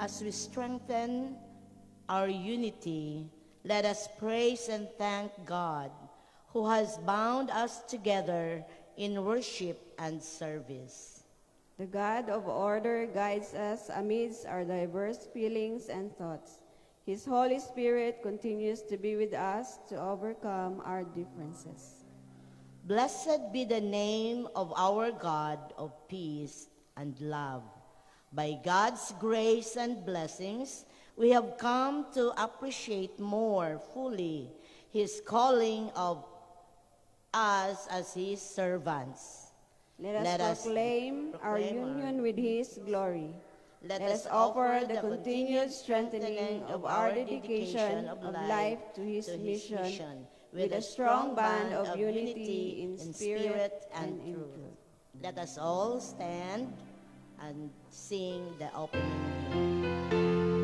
As we strengthen our unity, let us praise and thank God, who has bound us together in worship and service. The God of order guides us amidst our diverse feelings and thoughts. His Holy Spirit continues to be with us to overcome our differences. Blessed be the name of our God of peace and love. By God's grace and blessings, we have come to appreciate more fully His calling of us as His servants. Let us proclaim our union with His glory. Let us offer the continued strengthening of our dedication of life to His mission with a strong band of unity in spirit and in truth. Let us all stand and sing the opening hymn.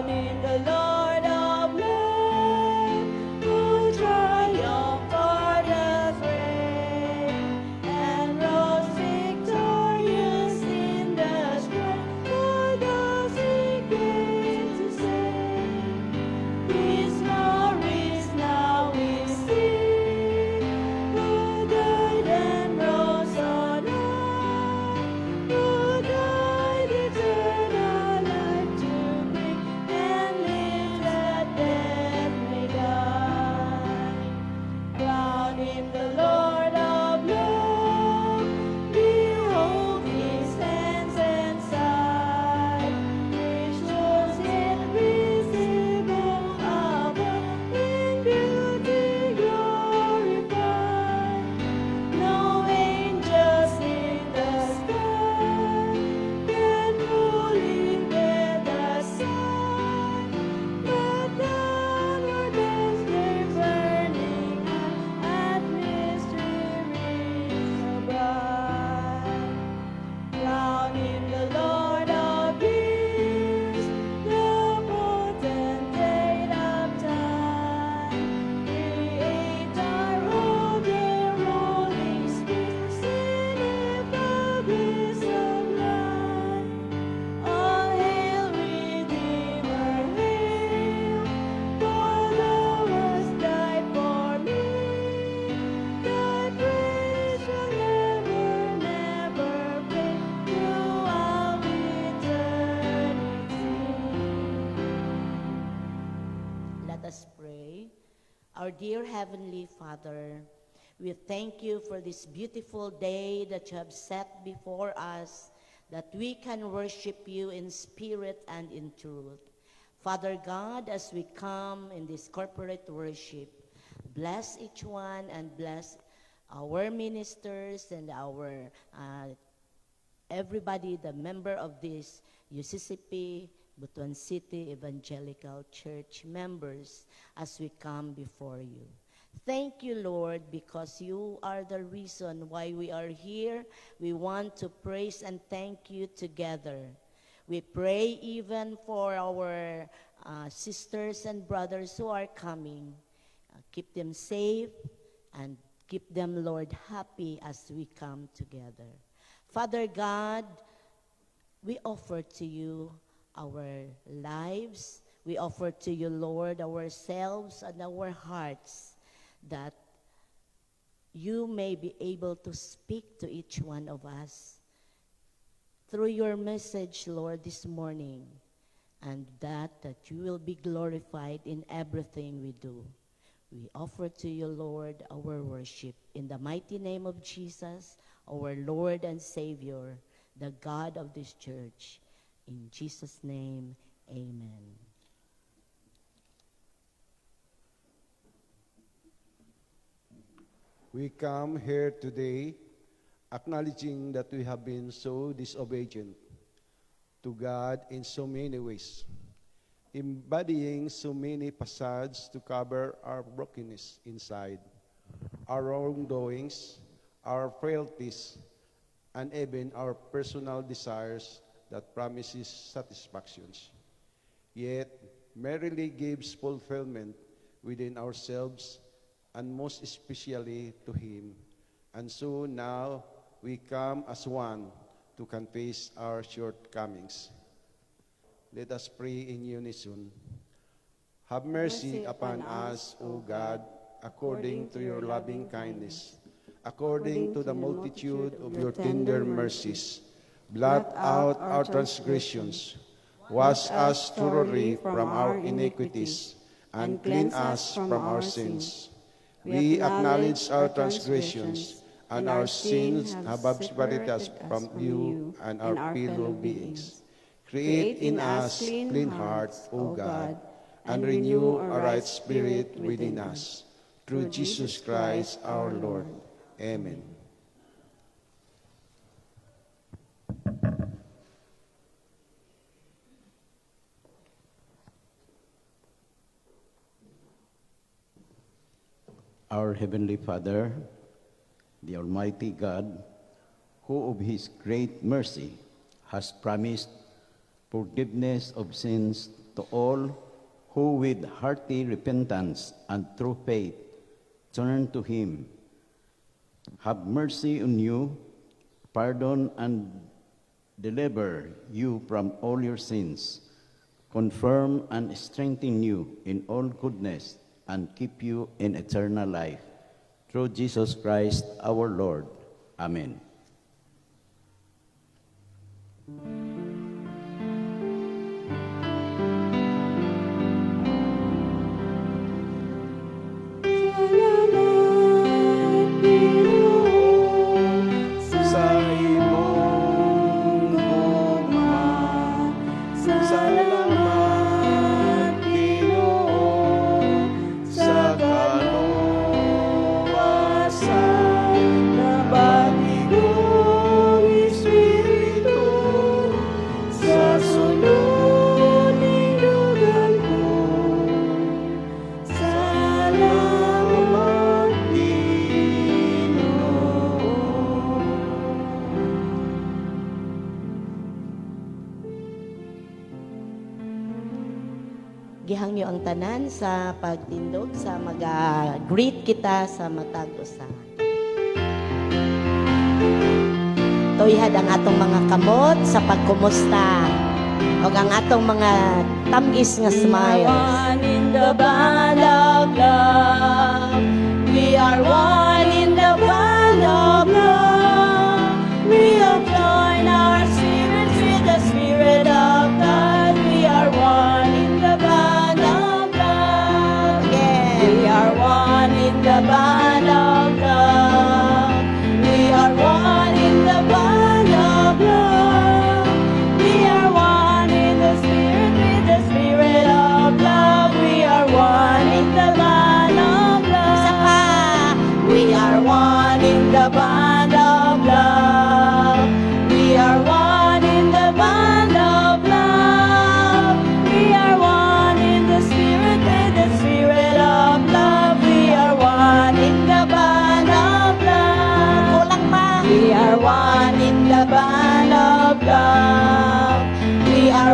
Live Our dear Heavenly Father, we thank you for this beautiful day that you have set before us, that we can worship you in spirit and in truth. Father God, as we come in this corporate worship, bless each one and bless our ministers and our everybody, the member of this UCCP, Butuan City Evangelical Church members, as we come before you. Thank you, Lord, because you are the reason why we are here. We want to praise and thank you together. We pray even for our sisters and brothers who are coming. Keep them safe and keep them, Lord, happy as we come together. Father God, we offer to you our lives. We offer to you, Lord, ourselves and our hearts, that you may be able to speak to each one of us through your message, Lord, this morning, and that you will be glorified in everything we do. We offer to you, Lord, our worship in the mighty name of Jesus, our Lord and Savior, the God of this church. In Jesus' name, amen. We come here today acknowledging that we have been so disobedient to God in so many ways, embodying so many facades to cover our brokenness inside, our wrongdoings, our frailties, and even our personal desires that promises satisfactions, yet merely gives fulfillment within ourselves and most especially to Him. And so now we come as one to confess our shortcomings. Let us pray in unison. Have mercy upon us, O God, according to your loving kindness, according to the multitude of your tender mercies. Blot out our transgressions, wash us thoroughly from our iniquities, and clean us from our sins. We acknowledge our transgressions, and our sins have separated us from you and our fellow beings. Create in us clean hearts, O God, and renew a right spirit within us. Through Jesus Christ our Lord. Amen. Our Heavenly Father, the Almighty God, who of His great mercy has promised forgiveness of sins to all who with hearty repentance and through faith turn to Him, have mercy on you, pardon and deliver you from all your sins, confirm and strengthen you in all goodness, and keep you in eternal life. Through Jesus Christ our Lord. Amen. Gihangyo ang tanan sa pagtindog sa mag-greet kita sa matag usa. Tuyhad ang atong mga kamot sa pagkumusta o ang atong mga tamis nga smiles. One in the band of love. We are one in the band of love. We have joined our spirits with the Spirit of God. We are one in the band of love. Again. We are one.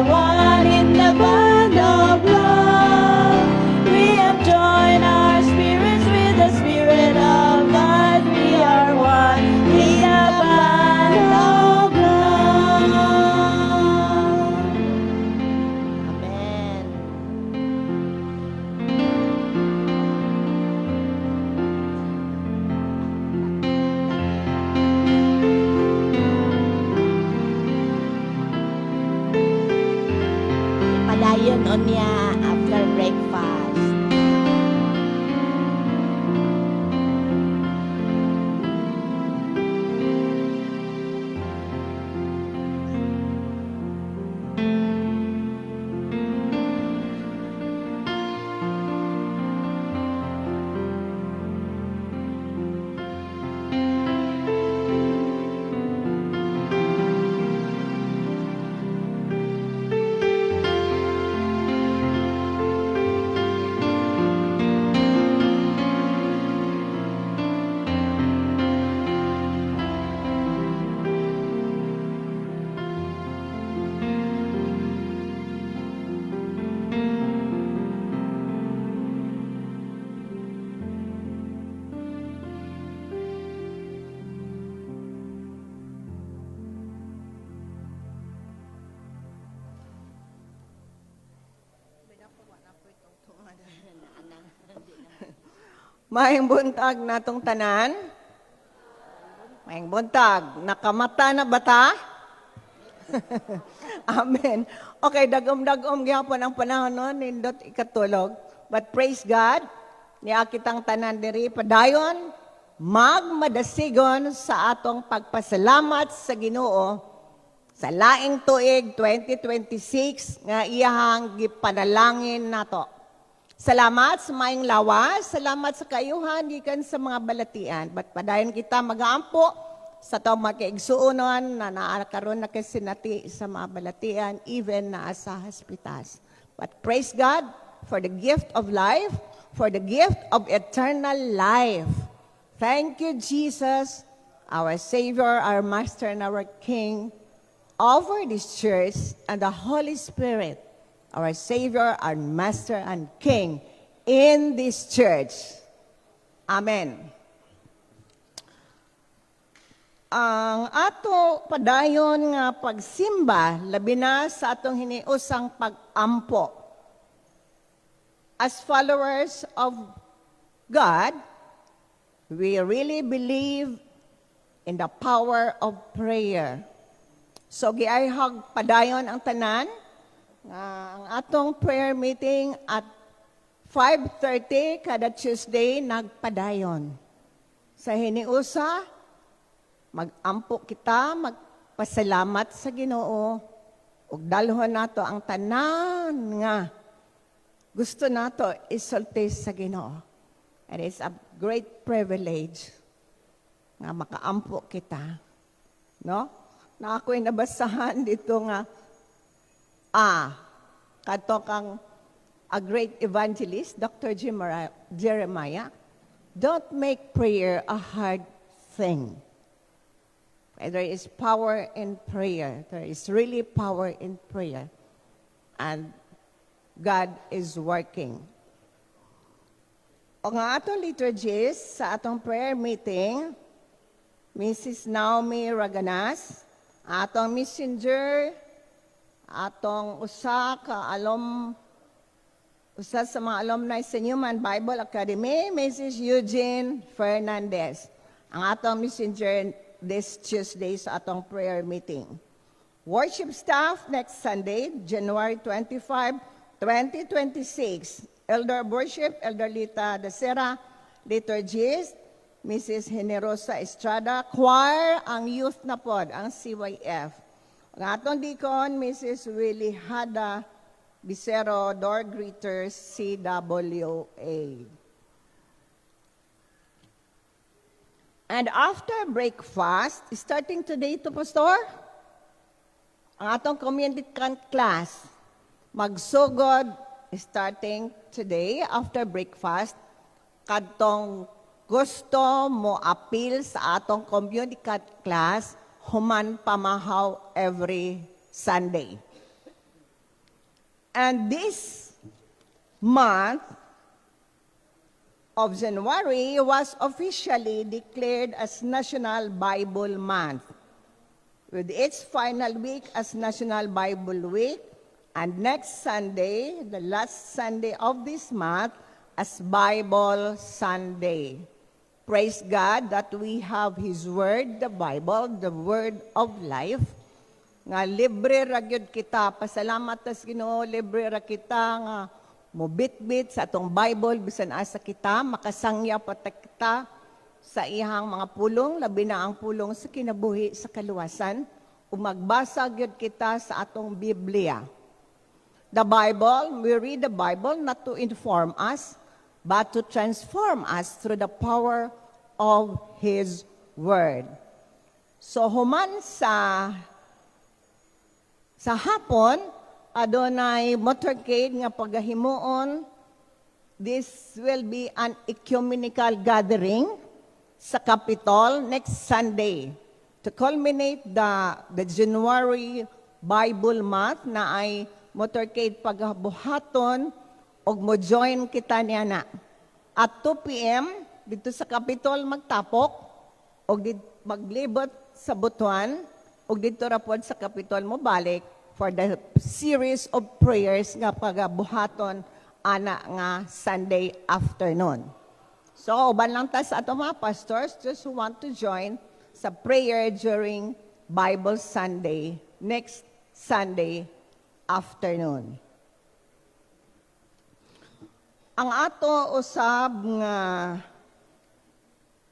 are one in the bond of love. We have joined our spirits with the Spirit of God. We are one in the bond of love. Amen. Padayon on niya after breakfast. Maayong buntag natong tanan. Maayong buntag. Nakamata na bata? Amen. Okay, dagom-dagom gyapon ang panahon nun, nindot ikatulog. But praise God, niya kitang tanan diri padayon, magmadasigon sa atong pagpasalamat sa Ginoo sa laing tuig 2026 nga iyahang gipanalangin nato. Salamat sa maayong lawas, salamat sa kayuhan gikan sa mga balatian. But padayon kita magaampo sa taong makaigsuunon na naakaroon na kasi nati sa mga balatian, even na sa hospitas. But praise God for the gift of life, for the gift of eternal life. Thank you, Jesus, our Savior, our Master, and our King, over this church and the Holy Spirit, our Savior, our Master, and King in this church. Amen. Ang ato padayon nga pagsimba, labi na sa atong hiniusang pag-ampo. As followers of God, we really believe in the power of prayer. So, giayhag padayon ang tanan, ang atong prayer meeting at 5:30 kada Tuesday nagpadayon. Sa hiniusa, mag-ampo kita, magpasalamat sa Ginoo, ug dalhon nato ang tanan nga gusto nato isulti sa Ginoo. And it's a great privilege nga makaampo kita. No? Na ako'y nabasahan dito nga, kato kang a great evangelist, Dr. Jeremiah, don't make prayer a hard thing. There is power in prayer. There is really power in prayer. And God is working. O nga atong liturgist sa atong prayer meeting, Mrs. Naomi Raganas, atong messenger, atong usa sa mga alumni sa Newman Bible Academy, Mrs. Eugene Fernandez. Ang atong messenger this Tuesday sa atong prayer meeting. Worship staff next Sunday, January 25, 2026. Elder Worship, Elder Lita Dacera, liturgist, Mrs. Generosa Estrada, choir, ang youth na pod, ang CYF. Ang atong deacon, Mrs. Willie Hada Bicero, door greeters, CWA. And after breakfast, starting today to Pastor, ang atong community class, magsugod starting today after breakfast, kadtong gusto mo appeal sa atong community cat class, human pamahaw every Sunday. And this month of January was officially declared as National Bible Month, with its final week as National Bible Week, and next Sunday, the last Sunday of this month, as Bible Sunday. Praise God that we have His Word, the Bible, the Word of life. Nga libre ra gyud kita, pasalamat tas Ginoo, libre ra kita nga mobitbit sa atong Bible bisan asa kita makasangya pata kita sa ihang mga pulong, labi na ang pulong sa kinabuhi sa kaluwasan, ug magbasa gyud kita sa atong Biblia. The Bible, we read the Bible not to inform us, but to transform us through the power of His Word. So human sa hapon, adunay motorcade nga pagahimuon. This will be an ecumenical gathering sa Capitol next Sunday to culminate the January Bible Month na ay motorcade pagbuhaton og mo join kita niya na. At 2 p.m. dito sa Capitol magtapok og maglibot sa Butuan og dito ra pod sa Capitol mo balik for the series of prayers nga pagabuhaton ana nga Sunday afternoon. So, uban lang ta sa ato mga pastors just who want to join sa prayer during Bible Sunday, next Sunday afternoon. Ang ato usab nga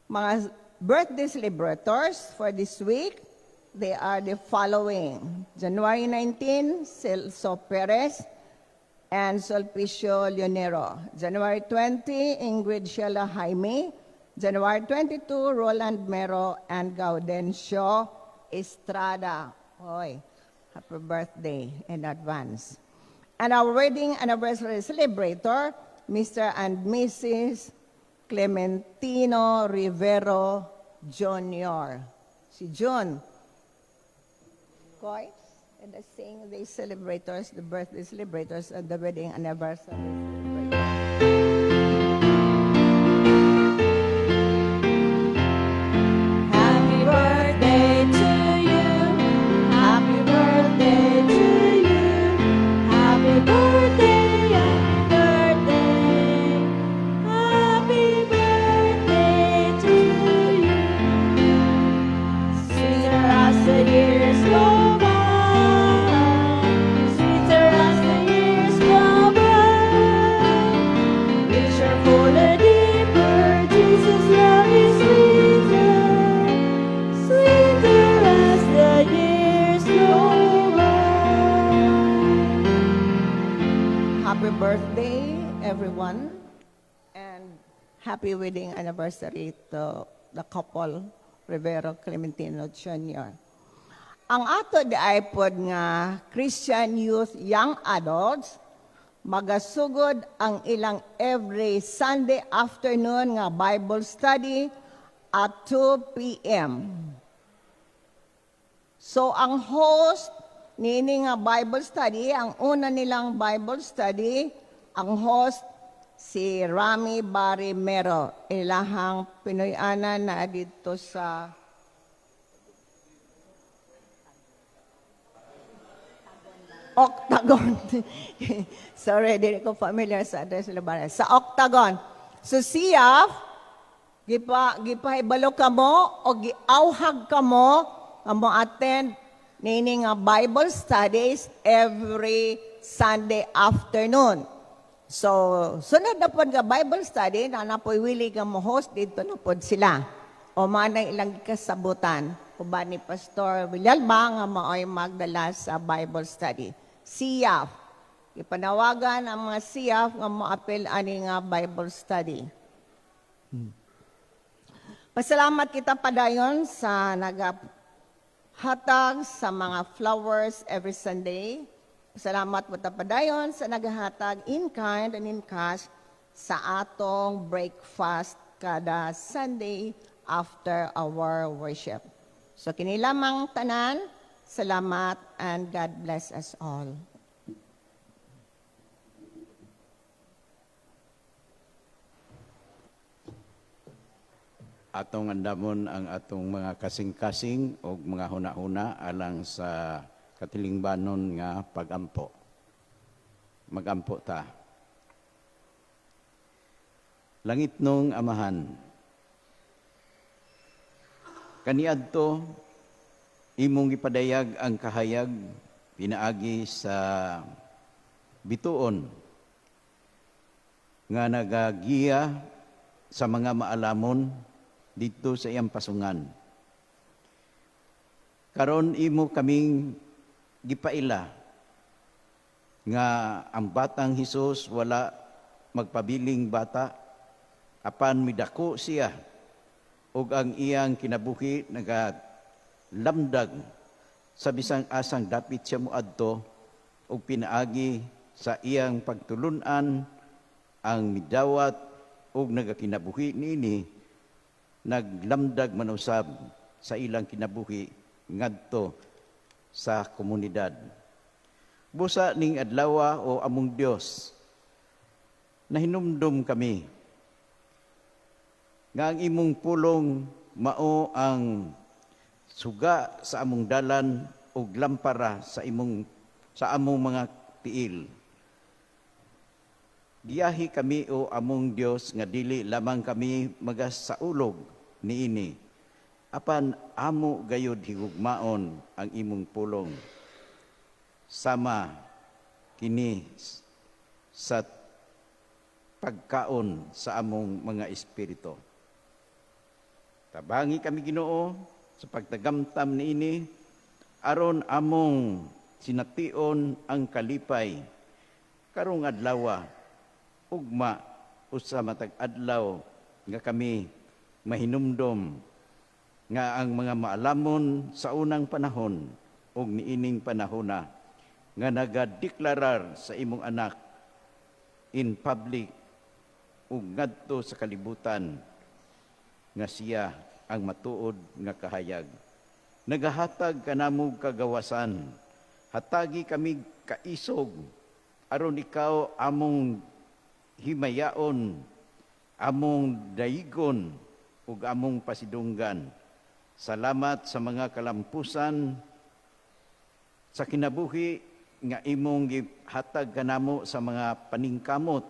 mga birthday celebrators for this week, they are the following. January 19, Celso Perez and Sulpicio Leonero. January 20, Ingrid Sheila Jaime. January 22, Roland Mero and Gaudencio Estrada. Hoy, happy birthday in advance. And our wedding anniversary celebrator, Mr. and Mrs. Clementino Rivero Jr. Si June. Koy, and the sing the celebrators, the birthday celebrators, and the wedding anniversary celebrators. Happy birthday to you. Happy birthday to you. Happy birthday, happy birthday. Happy birthday to you. Sweeter as the years go by. Sweeter as the years go by. Richer, fuller, deeper. Jesus' love is sweeter. Sweeter as the years go by. Happy birthday, everyone, and happy wedding anniversary to the couple Rivero Clementino Jr. Ang ato di iPod nga Christian Youth Young Adults magasugod ang ilang every Sunday afternoon nga Bible study at 2 p.m. So ang host nini nga Bible study, ang una nilang Bible study, ang host si Rami Barimero, ilahang Pinoy-ana na dito sa Octagon. Sorry, hindi ko familiar sa address nila. Sa Octagon. So siya, gipahibalo ka mo o giauhag ka mo attend nini nga Bible studies every Sunday afternoon. So, sunod na po nga Bible study, na napoy willing nga mo host, dito na po sila. O manay ilang kasabutan. O ba ni Pastor Villalba nga maoy magdala sa Bible study. SIAF. Ipanawagan ang mga SIAF nga moapil ani nga Bible study. Pasalamat kita padayon sa nagahatag sa mga flowers every Sunday. Salamat po padayon sa nagahatag in kind and in cash sa atong breakfast kada Sunday after our worship. So kinilamang tanan, salamat and God bless us all. atong andamon ang atong mga kasing-kasing o mga huna-huna alang sa katilingbanon nga pagampo. Magampo ta. Langit nung Amahan, kaniadto imong gipadayag ang kahayag pinaagi sa bituon nga nagagiya sa mga maalamon dito sa iyang pasungan. Karon imo kaming gipaila nga ang batang Hesus wala magpabiling bata, apan midako siya ug ang iyang kinabuhi nagalamdag sa bisang asang dapit siya moadto ug pinaagi sa iyang pagtulunan ang midawat ug nagakinabuhi niini naglamdag man usab sa ilang kinabuhi ngadto sa komunidad. Busa ning adlaw o among Dios, nahinumdum kami nga ang imong pulong mao ang suga sa among dalan ug lampara sa among mga tiil. Giyahi kami o among Dios nga dili lamang kami magasaulog niini, apan amo gayud higugmaon ang imong pulong. Sama kini sa pagkaon sa among mga espiritu. Tabangi kami Ginoo sa pagtagamtam niini aron among sination ang kalipay karong adlaw ugma usa matag adlaw nga kami mahinumdom nga ang mga maalamon sa unang panahon ug niining panahona nga nagadeklarar sa imong anak in public ug ngadto sa kalibutan nga siya ang matuod nga kahayag. Nagahatag kanamo kagawasan, hatagi kami kaisog aron ikaw among himayaon, among dayigon ug among pasidunggan. Salamat sa mga kalampusan sa kinabuhi nga imong gihatag kanamo sa mga paningkamot,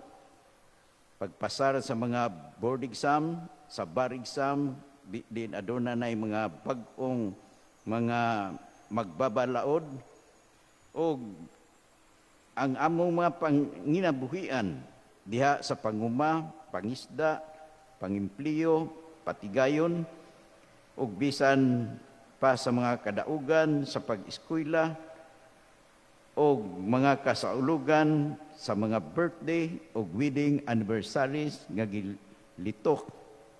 pagpasar sa mga board exam, sa bar exam, din aduna nay mga bag-ong mga magbabalaod o ang among mga panginabuhian diha sa panguma, pangisda, pangimpliyo, patigayon ug bisan pa sa mga kadaugan sa pag-eskwela o mga kasaulugan sa mga birthday o wedding anniversaries nga gilitok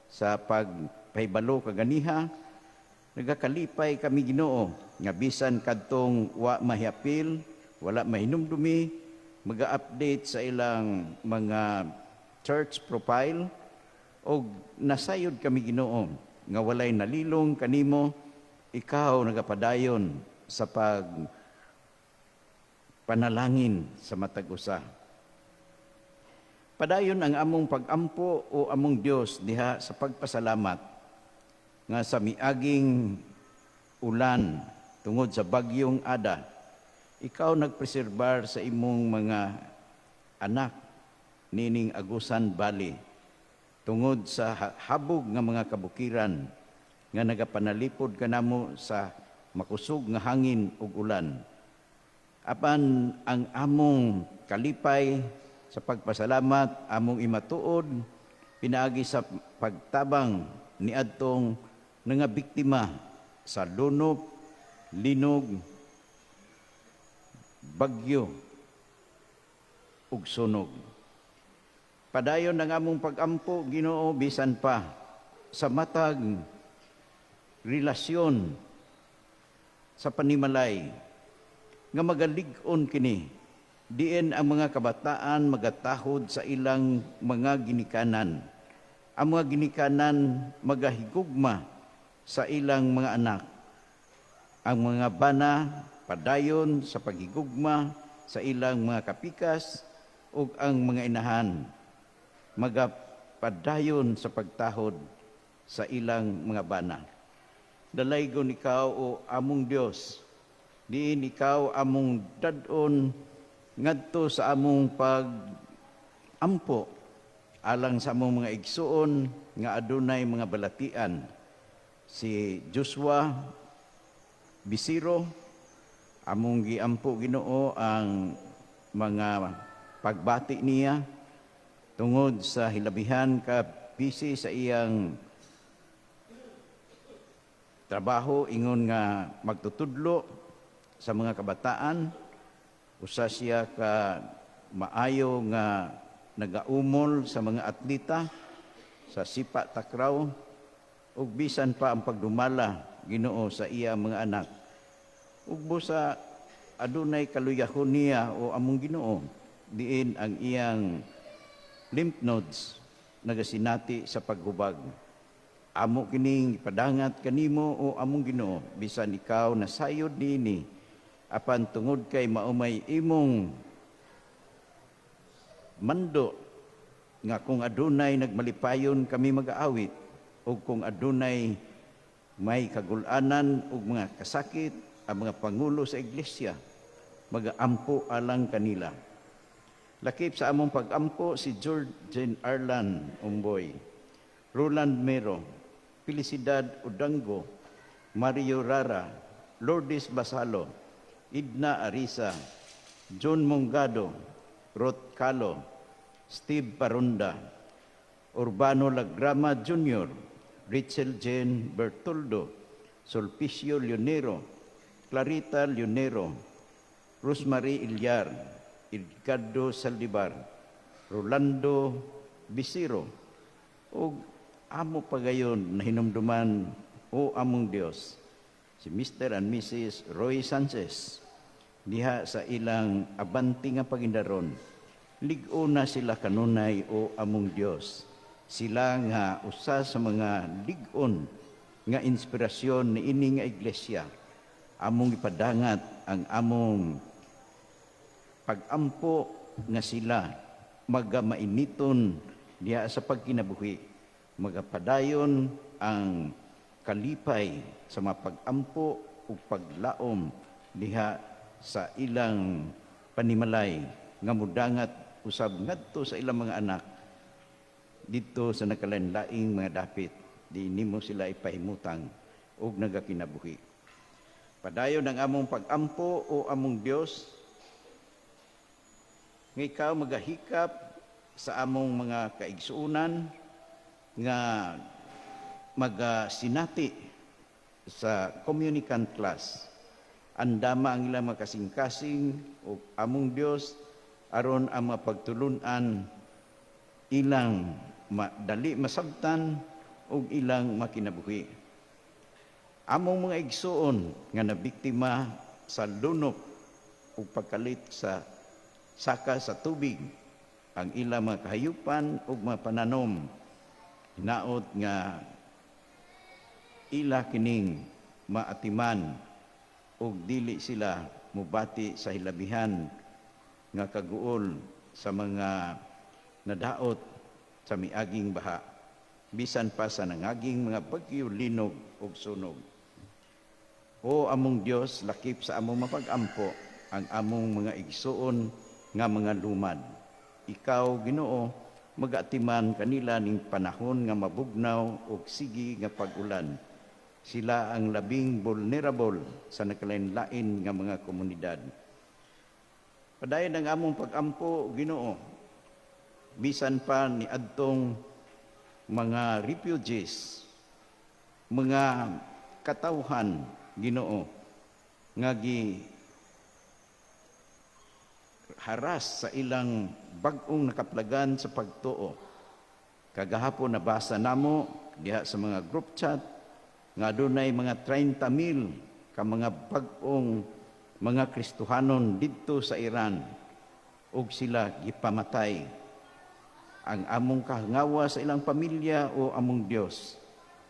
sa pagpahibalo kaganiha. Nagakalipay kami Ginoo nga bisan kadtong wa mahapil, wala mahinumdumi, maga-update sa ilang mga church profile o nasayod kami Ginoo nga walay nalilong kanimo, ikaw nagapadayon sa panalangin sa matag usa. Padayon ang among pagampo o among Dios diha sa pagpasalamat nga sa miaging ulan tungod sa bagyong Ada, ikaw nagpreserbar sa imong mga anak nining Agusan Valley tungod sa habog nga mga kabukiran nga nagapanalipod kanamo sa makusog nga hangin ug ulan. Apan ang among kalipay sa pagpasalamat among imatuod pinaagi sa pagtabang niadtong nga biktima sa lunop, linog, bagyo ug sunog. Padayon ang among pagampo Ginoo bisan pa sa matag relasyon sa panimalay nga magalig-on kini diin ang mga kabataan magatahod sa ilang mga ginikanan. Ang mga ginikanan magahigugma sa ilang mga anak. Ang mga bana padayon sa paghigugma sa ilang mga kapikas ug ang mga inahan magapadayon sa pagtahod sa ilang mga bana. Dalaygon ikaw o among Dios, diin ikaw among dadon ngadto sa among pag-ampo alang sa among mga igsuon nga adunay mga balatian. Si Joshua Bisiro, among giampo Ginoo ang mga pagbati niya tungod sa hilabihan ka busy sa iyang trabaho ingon nga magtutudlo sa mga kabataan. Usa siya ka maayo nga nagaumol sa mga atleta sa sipa takraw ug bisan pa ang pagdumala Ginoo sa iya mga anak. Ug busa adunay kaluyahon niya o among Ginoo diin ang iyang lymph nodes nagasinati sa paghubag. Amo kining ipadangat kanimo o among Ginoo bisan ikaw nasayod niini apan tungod kay maumay imong mando nga kung adunay nagmalipayon kami mag-aawit o kung adunay may kagulanan o mga kasakit ang mga pangulo sa iglesia, mag-aampo alang kanila. Lakip sa among pag-ampo si George Arlan Umboy, Roland Mero, Felicidad Udango, Mario Rara, Lourdes Basalo, Idna Arisa, John Mongado, Rot Calo, Steve Parunda, Urbano Lagrama Jr., Richel Jane Bertoldo, Sulpicio Leonero, Clarita Leonero, Rosemary Ilyar, Edgardo Saldivar, Rolando Bisiro, o amo pagayon na hinumduman o among Dios, si Mr. and Mrs. Roy Sanchez, diha sa ilang abanti nga pagindaron, ligo na sila kanunay o among Dios. Sila nga usa sa mga ligon nga inspirasyon ni ini nga iglesia. Among ipadangat ang among pag-ampo nga sila magamainiton diha sa pagkinabuhi. Magapadayon ang kalipay sa mga pag-ampo ug paglaom diha sa ilang panimalay nga mudangat usab ngadto sa ilang mga anak dito sa nakalanlaing mga dapit, di nimo sila ipahimutang o nagakinabuhi. Padayon ang among pag-ampo o among Dios, nga ikaw magahikap sa among mga kaigsuunan, nga magasinati sa communicant class. Andama ang ilang makasing-kasing o among Dios, aron ang mga pagtulunan ilang dali masabtan o ilang makinabuhi. Among mga igsuon nga nabiktima sa lunok o pagkalit sa saka sa tubig, ang ilang mga kahayupan o mga pananom, hinaot nga ila kining maatiman o dili sila mubati sa hilabihan nga kaguol sa mga nadaot sa miaging baha, bisan pa sa nangaging mga bagyo, linog ug sunog. O among Dios, lakip sa among mapag-ampo ang among mga igsuon nga mga lumad. Ikaw, Ginoo, mag-atiman kanila ning panahon nga mabugnaw ug sige nga pag-ulan. Sila ang labing vulnerable sa nakalain-lain nga mga komunidad. Padayon ang among pag-ampo, Ginoo, bisan pa ni adtong mga refugees, mga katawhan, Ginoo, nga haras sa ilang bag-ong nakaplagan sa pagtuo. Kagahapon nabasa namo diha sa mga group chat nga adunay mga 30,000 ka mga bag-ong mga Kristohanon didto sa Iran ug sila gipamatay. Ang among kahangawa sa ilang pamilya o among Dios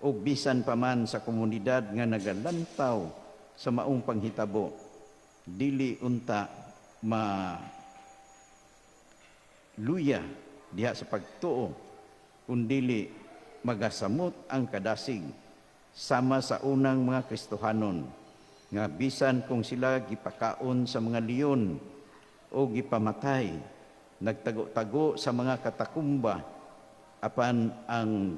o bisan pa man sa komunidad nga nagalantaw sa maong panghitabo, dili unta luya diha sa pagtuo, kundili magasamot ang kadasig sama sa unang mga Kristohanon nga bisan kung sila gipakaon sa mga leon o gipamatay, nagtago-tago sa mga katakumba, apan ang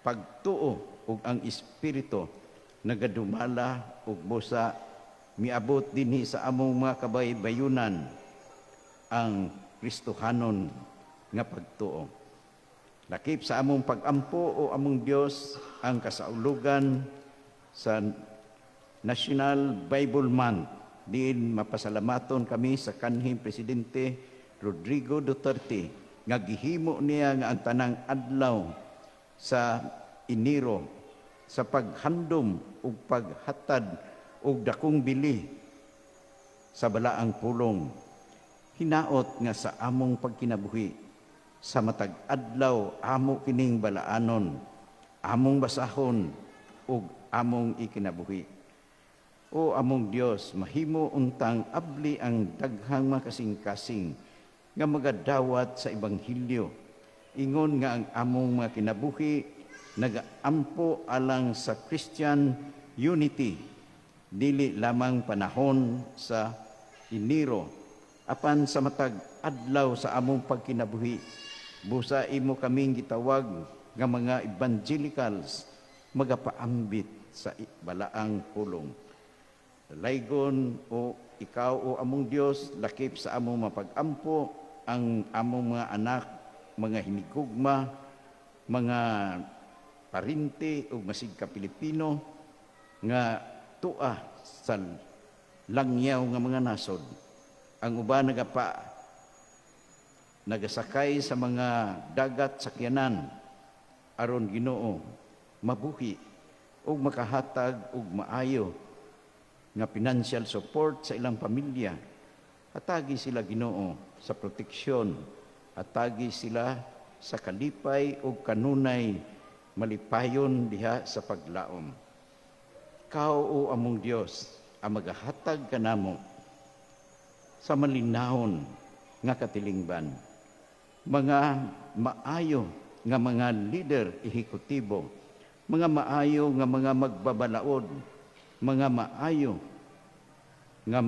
pagtuo ug ang espiritu nagadumala ug busa miabot dinhi sa among mga kabaybayunan ang Kristohanon nga pagtuo. Lakip sa among pag-ampo o among Dios ang kasaulugan sa National Bible Month. Diin mapasalamaton kami sa kanhing Presidente Rodrigo Duterte nga gihimo niya nga ang tanang adlaw sa Enero sa paghandom ug paghatad og dakong bili sa balaang pulong. Hinaot nga sa among pagkinabuhi sa matag adlaw amo kining balaanon, among basahon ug among ikinabuhi. O among Dios, mahimo untang abli ang daghang mga kasing-kasing nga magadawat sa Ebanghelyo. Ingon nga ang among mga kinabuhi nagaampo alang sa Christian unity, dili lamang panahon sa Enero, apan sa matag adlaw sa among pagkinabuhi. Busa imo kaming gitawag nga mga evangelicals magapaambit sa balaang pulong. Laygon o ikaw o among Dios, lakip sa among mapag-ampo ang among mga anak, mga hinigugma, mga parinti o masigka Pilipino nga tua sa langyaw nga mga nasod. Ang uban nagasakay sa mga dagat sakyanan aron Ginoo mabuhi o makahatag og maayo nga financial support sa ilang pamilya. Atagi sila Ginoo sa proteksyon, atagi sila sa kalipay o kanunay malipayon diha sa paglaom. Kao o among Dios ang magahatag kanamo sa malinahon nga katilingban. Mga maayo nga mga leader ehekutibo, mga maayo nga mga magbabalaod, mga maayo nga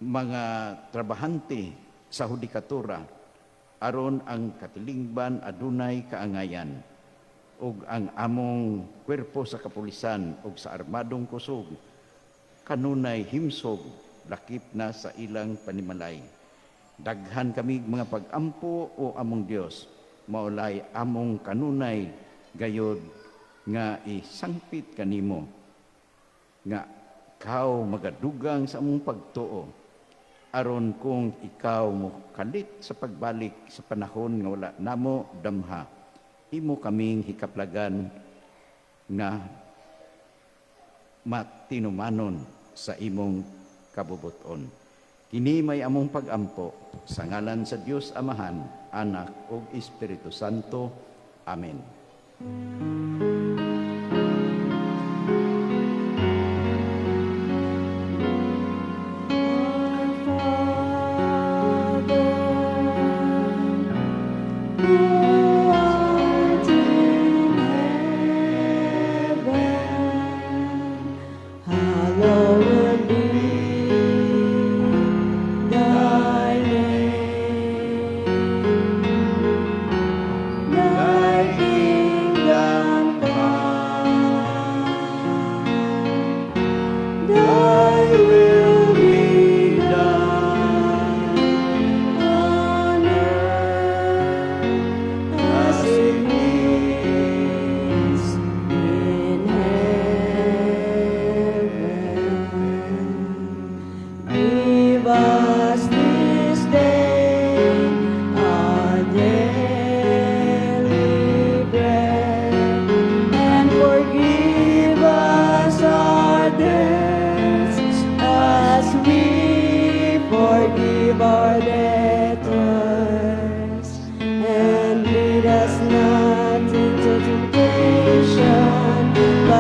mga trabahante sa hudikatura aron ang katilingban adunay kaangayan ug ang among kwerpo sa kapulisan ug sa armadong kusog kanunay himsog lakip na sa ilang panimalay. Daghan kami mga pag-ampo o among Dios, maulay among kanunay gayod nga isangpit kanimo nga ikaw magadugang sa among pagtuo aron kung ikaw mo kalit sa pagbalik sa panahon nga wala namo damha, imo kaming hikaplagan nga matinumanon sa imong kabubuton. Kini may among pag-ampo sa ngalan sa Dios Amahan, Anak ug Espiritu Santo. Amen.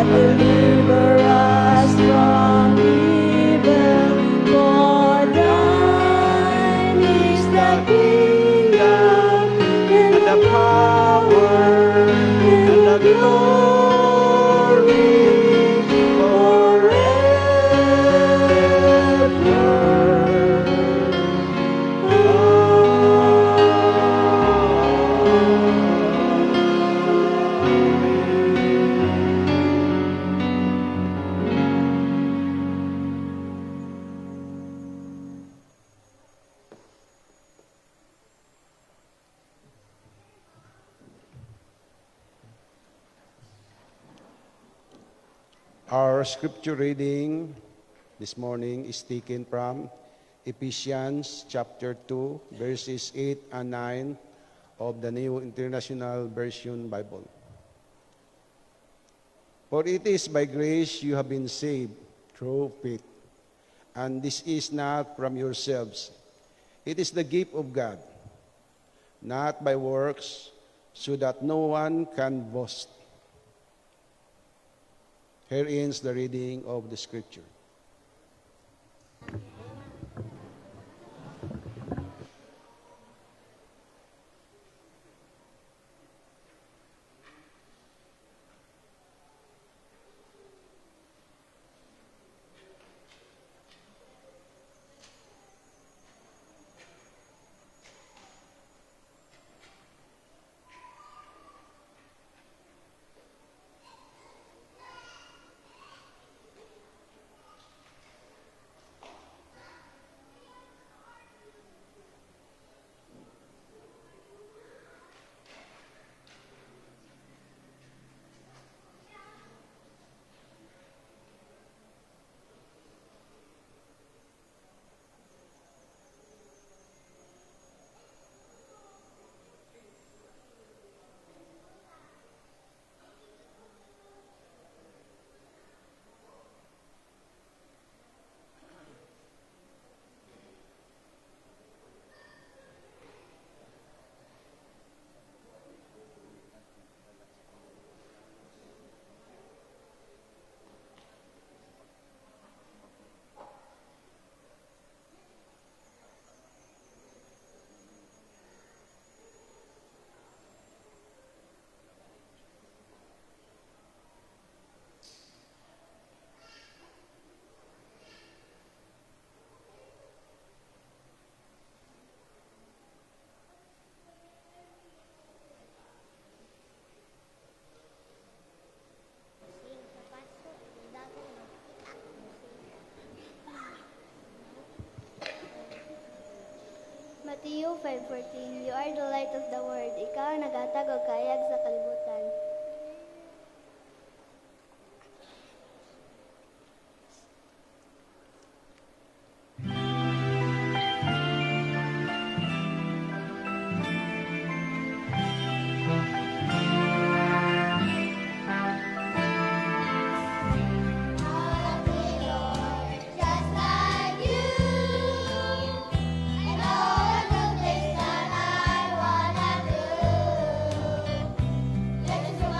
Deliver us from evil, for thine Our scripture reading this morning is taken from Ephesians chapter 2, verses 8 and 9 of the New International Version Bible. For it is by grace you have been saved through faith, and this is not from yourselves. It is the gift of God, not by works, so that no one can boast. Here ends the reading of the scripture. Matthew 5:14, You are the light of the world. Ikaw ang naghatag og kayag sa kalibutan. Let us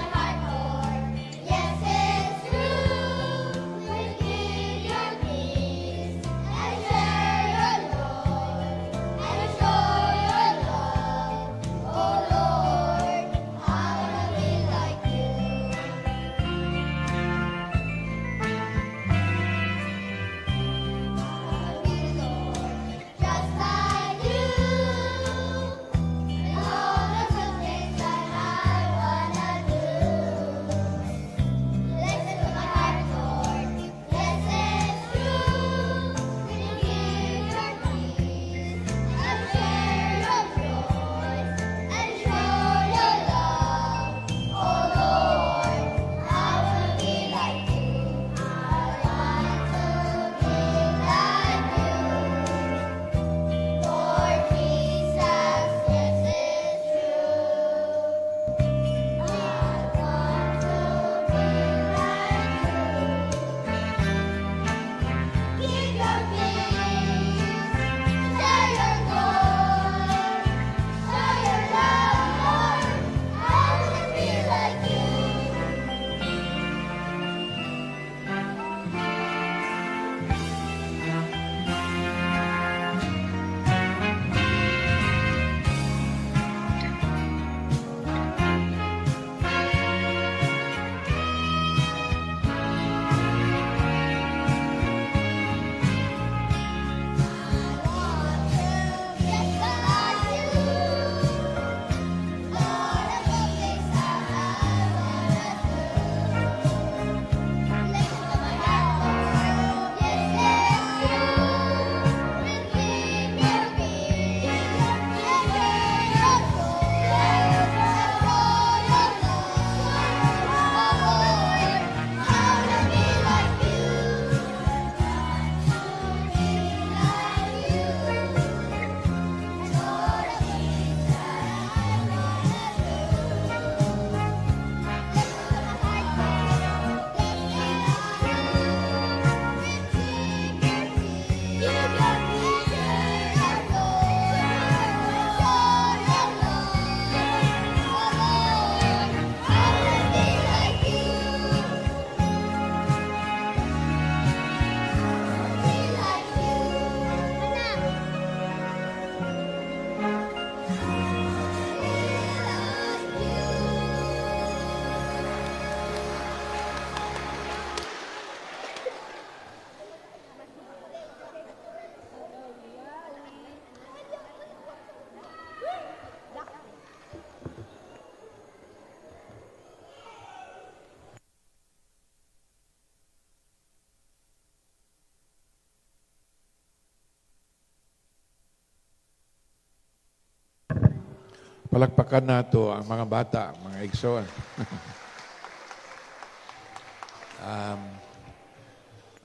Palakpakan nato ang mga bata, mga igsoon.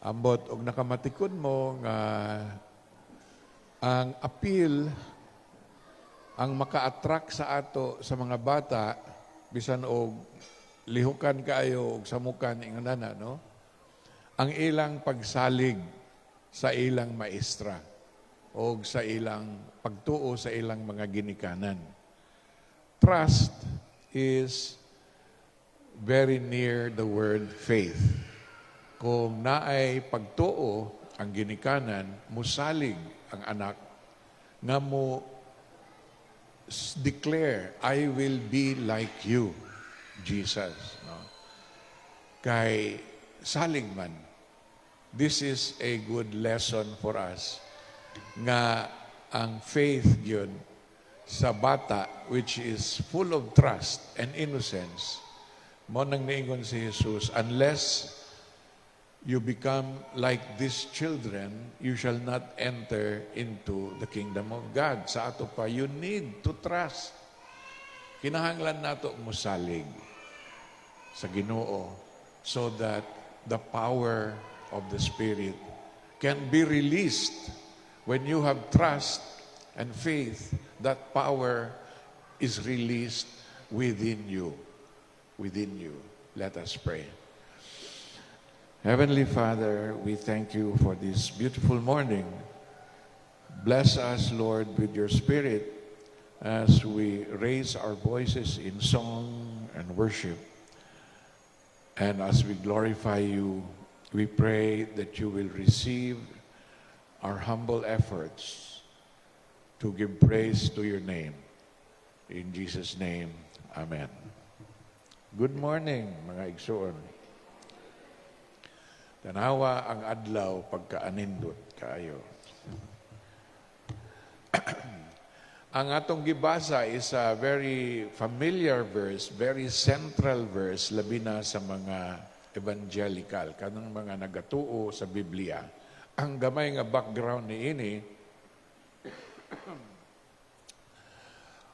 Ambot og nakamatikod mo nga ang appeal ang maka-attract sa ato sa mga bata bisan og lihukan kaayo og samukan ingonana, no? Ang ilang pagsalig sa ilang maestra o sa ilang pagtuo sa ilang mga ginikanan. Trust is very near the word faith. Kung naay pagtuo ang ginikanan, musalig ang anak nga mo declare, I will be like you, Jesus. No? Kay salig man, this is a good lesson for us nga ang faith yun sa bata which is full of trust and innocence, mo nang niingon si Jesus, unless you become like these children, you shall not enter into the kingdom of God. Sa ato pa, you need to trust. Kinahanglan nato musalig sa Ginoo so that the power of the Spirit can be released. When you have trust and faith, that power is released within you. Within you. Let us pray. Heavenly Father, we thank you for this beautiful morning. Bless us, Lord, with your Spirit as we raise our voices in song and worship. And as we glorify you, we pray that you will receive our humble efforts to give praise to your name. In Jesus' name, Amen. Good morning, mga igsoon. Tanawa ang adlaw pagkaanindot kaayo. Ang atong gibasa is a very familiar verse, very central verse, labi na sa mga evangelical, kanang mga nagatuo sa Biblia. Ang gamay nga background ni ini,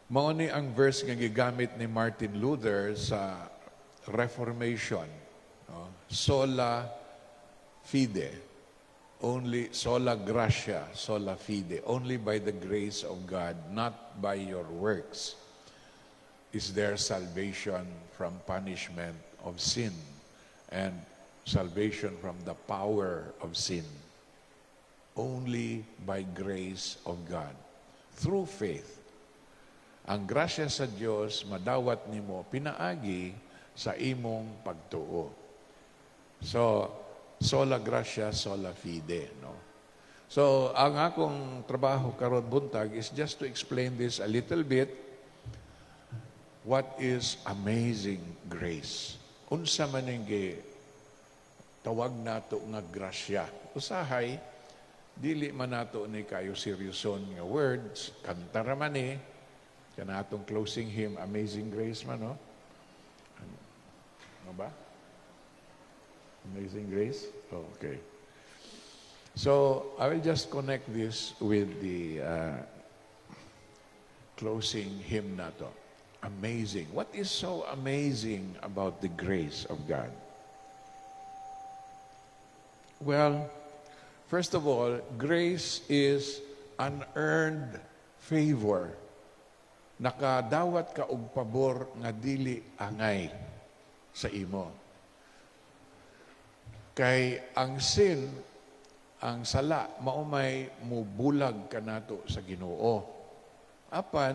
mao ni ang verse nga gigamit ni Martin Luther sa Reformation. No? Sola fide, only sola gratia, sola fide, only by the grace of God, not by your works, is there salvation from punishment of sin and salvation from the power of sin. Only by grace of God, through faith. Ang grasya sa Dios madawat nimo pinaagi sa imong pagtuo. So, sola gratia, sola fide. No? So, ang akong trabaho karon buntag is just to explain this a little bit. What is amazing grace? Unsa man yung tawag nato nga grasya. Usahay, dili man nato ni kayo seryoson nga words, kanta raman eh, kana atong closing hymn, Amazing Grace man, no? Ano ba? Amazing Grace? Oh, okay. So, I will just connect this with the closing hymn na to. Amazing. What is so amazing about the grace of God? Well, first of all, grace is unearned favor. Nakadawat ka og pabor nga dili angay sa imo. Kay ang sin, ang sala, maumay mubulag ka nato sa Ginoo. Apan,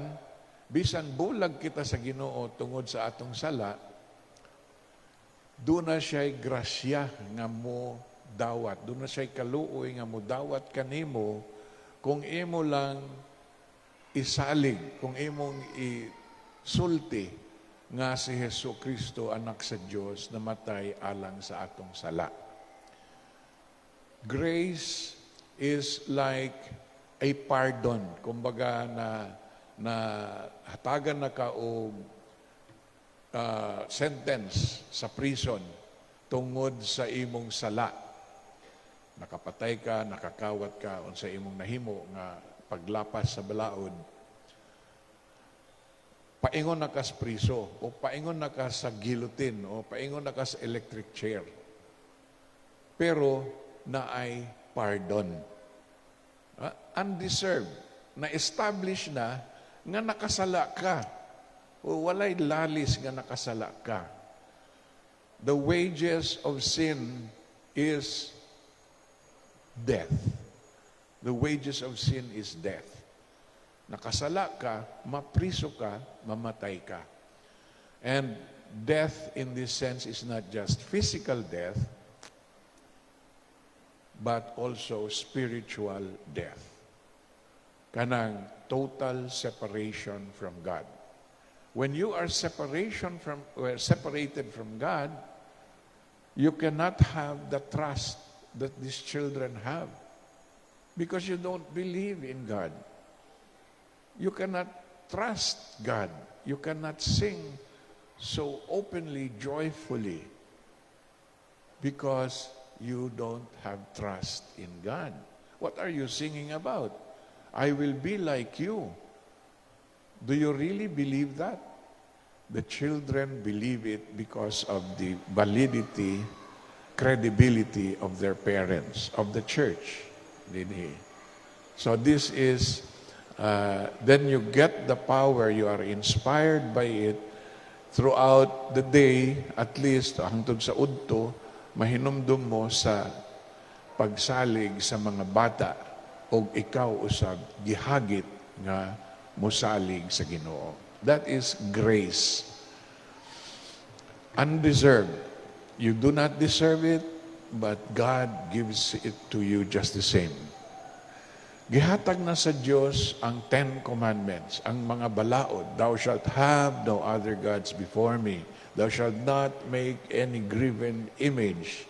bisan bulag kita sa Ginoo tungod sa atong sala, doon na siya'y grasya nga mo dawat. Doon na siya'y kaluoy nga mo dawat kanimo kung imo lang isalig, kung imong isulti nga si Jesucristo, anak sa Diyos, namatay alang sa atong sala. Grace is like a pardon. Kumbaga na hatagan na ka o sentence sa prison tungod sa imong sala. Nakapatay ka, nakakawat ka, o sa imong nahimo nga paglapas sa balaod. paingon na ka sa priso, o paingon na ka sa guillotine, o paingon na ka sa electric chair. Pero na ay pardon. Undeserved. Na-establish na nga nakasala ka. O walay lalis nga nakasala ka. The wages of sin is death. The wages of sin is death. Nakasala ka, mapriso ka, mamatay ka. And death in this sense is not just physical death, but also spiritual death. Kanang total separation from God. When you are separated from God, you cannot have the trust that these children have because you don't believe in God. You cannot trust God. You cannot sing so openly, joyfully, because you don't have trust in God. What are you singing about? I will be like you. Do you really believe that? The children believe it because of the validity, credibility of their parents, of the church. So this is, then you get the power, you are inspired by it throughout the day, at least hangtod sa udto, mahinumdum mo sa pagsalig sa mga bata o ikaw usab gihagit nga mosalig sa Ginoo. That is grace. Undeserved. You do not deserve it, but God gives it to you just the same. Gihatag na sa Diyos ang 10 Commandments, ang mga balaod. Thou shalt have no other gods before me. Thou shalt not make any graven image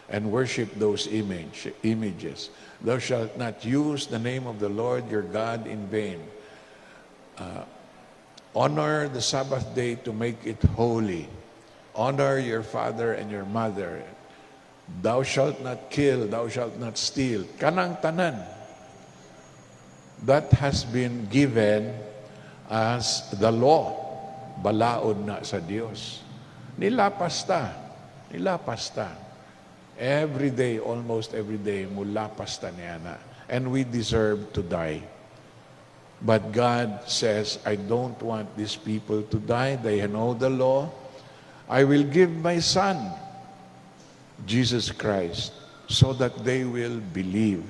and worship those images. Thou shalt not use the name of the Lord your God in vain. Honor the Sabbath day to make it holy. Honor your father and your mother. Thou shalt not kill, thou shalt not steal. Kanang tanan. That has been given as the law. Balaod na sa Diyos. Nilapas ta. Every day, almost every day, mulapas ta niya na. And we deserve to die. But God says, I don't want these people to die. They know the law. I will give my Son, Jesus Christ, so that they will believe.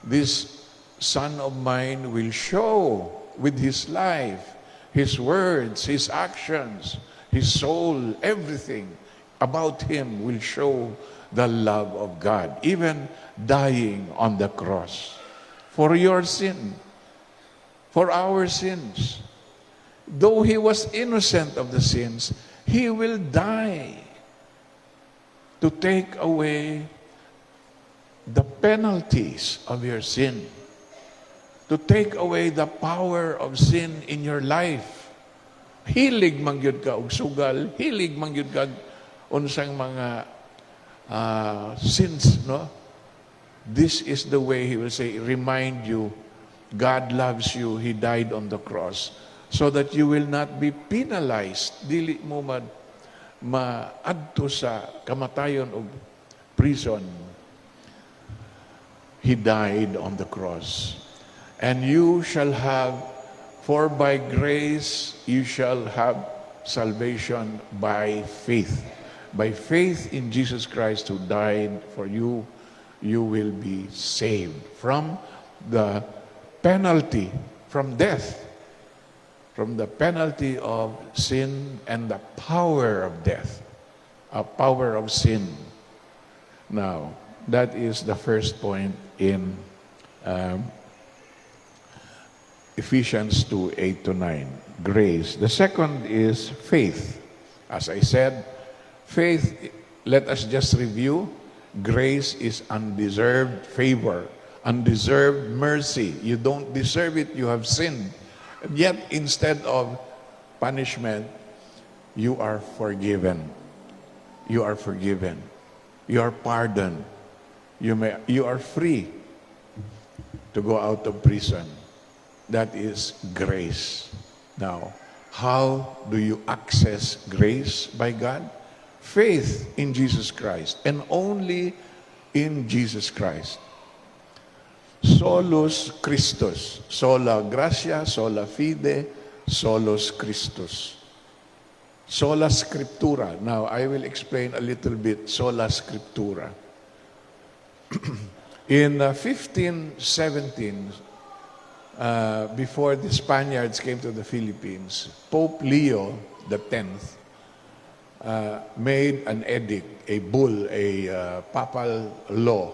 This Son of mine will show with his life, his words, his actions, his soul, everything about him will show the love of God, even dying on the cross for your sin, for our sins. Though he was innocent of the sins, he will die to take away the penalties of your sin, to take away the power of sin in your life. Hilig mangyud ka og sugal, hilig mangyud ka unsang mga sins, no? This is the way he will say, remind you, God loves you, he died on the cross, so that you will not be penalized. Dili mo maadto sa kamatayon o prison. He died on the cross. And you shall have, for by grace you shall have salvation by faith. By faith in Jesus Christ who died for you, you will be saved from the penalty, from death, from the penalty of sin and the power of death, a power of sin. Now, that is the first point in Ephesians 2, 8-9, grace. The second is faith. As I said, faith, let us just review. Grace is undeserved favor, undeserved mercy. You don't deserve it, you have sinned. And yet, instead of punishment, you are forgiven. You are forgiven. You are pardoned. You are free to go out of prison. That is grace. Now, how do you access grace by God? Faith in Jesus Christ, and only in Jesus Christ. Solus Christus, sola gratia, sola fide, solus Christus. Sola Scriptura. Now, I will explain a little bit sola Scriptura. In 1517, before the Spaniards came to the Philippines, Pope Leo X made an edict, a bull, a papal law,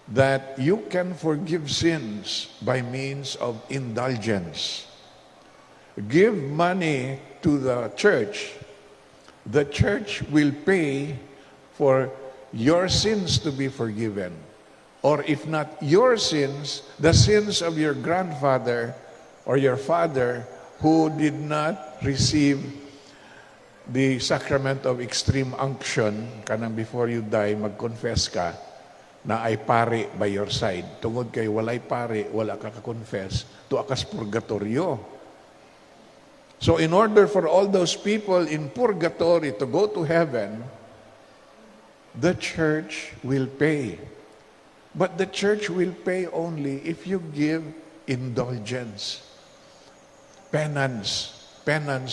that you can forgive sins by means of indulgence. Give money to the church will pay for your sins to be forgiven. Or if not your sins, the sins of your grandfather or your father who did not receive the sacrament of extreme unction, kanang before you die, mag-confess ka, na ay pari by your side. Tungod kay walay pari, wala ka ka-confess, tuakas purgatorio. So in order for all those people in purgatory to go to heaven, the church will pay. But the church will pay only if you give indulgence, penance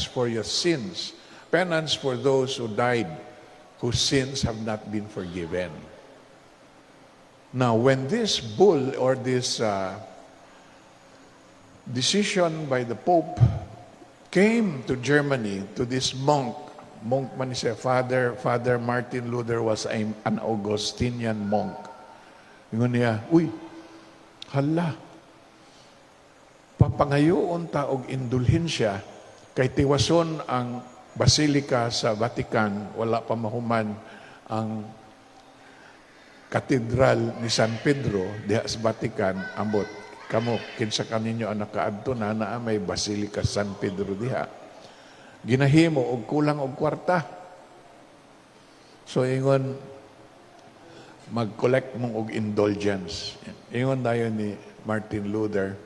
for your sins, penance for those who died, whose sins have not been forgiven. Now, when this bull or this decision by the Pope came to Germany, to this monk man siya, Father Martin Luther was an Augustinian monk. Ingon niya, uy, hala, papangayoon ta og indulhensya kay tiwason ang basilika sa Vatican, wala pa mahuman ang katedral ni San Pedro diha sa Vatican, ambot kamo kinsa kaninyo ang nakaadto na may basilika San Pedro diha. Ginahimo og kulang og kwarta. So ingon mag-collect mong og indulgence. Ingon dayon ni Martin Luther,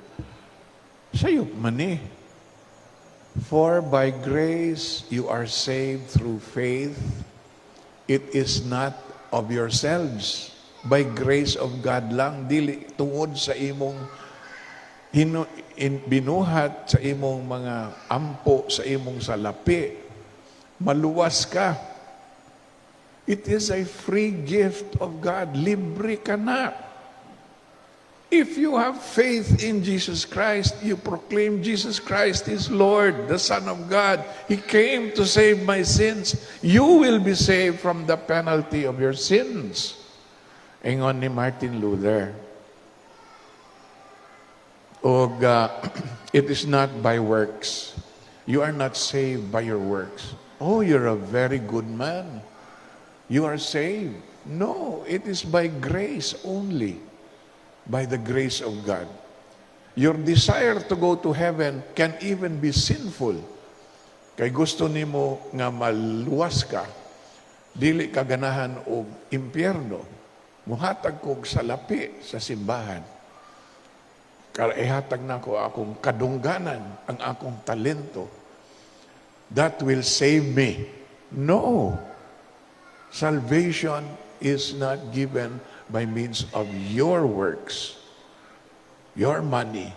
sayop man ni. For by grace you are saved through faith. It is not of yourselves. By grace of God lang, dili tungod sa imong binuhat, sa imong mga ampo, sa imong salapi. Maluwas ka. It is a free gift of God. Libre ka na. If you have faith in Jesus Christ, you proclaim Jesus Christ is Lord, the Son of God. He came to save my sins. You will be saved from the penalty of your sins. Ingon ni Martin Luther. It is not by works. You are not saved by your works. Oh, you're a very good man. You are saved. No, it is by grace only. By the grace of God. Your desire to go to heaven can even be sinful. Kay gusto nimo nga maluwas ka, dili ka ganahan og impyerno, muhatag kog salapi sa simbahan. Ihatag na ko akong kadungganan, ang akong talento. That will save me. No. Salvation is not given by means of your works, your money,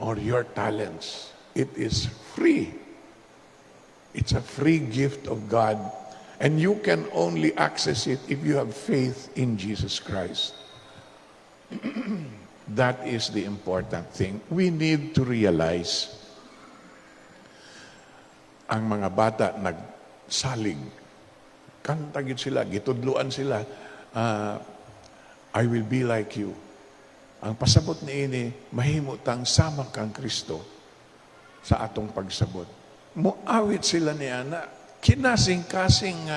or your talents. It is free. It's a free gift of God, and you can only access it if you have faith in Jesus Christ. That is the important thing. We need to realize ang mga bata nagsalig. Kantagit sila, gitudluan sila, I will be like you. Ang pasabot ni ini, mahimutang sama kang Kristo sa atong pagsabot. Muawit sila ni Ana, kinasing-kasing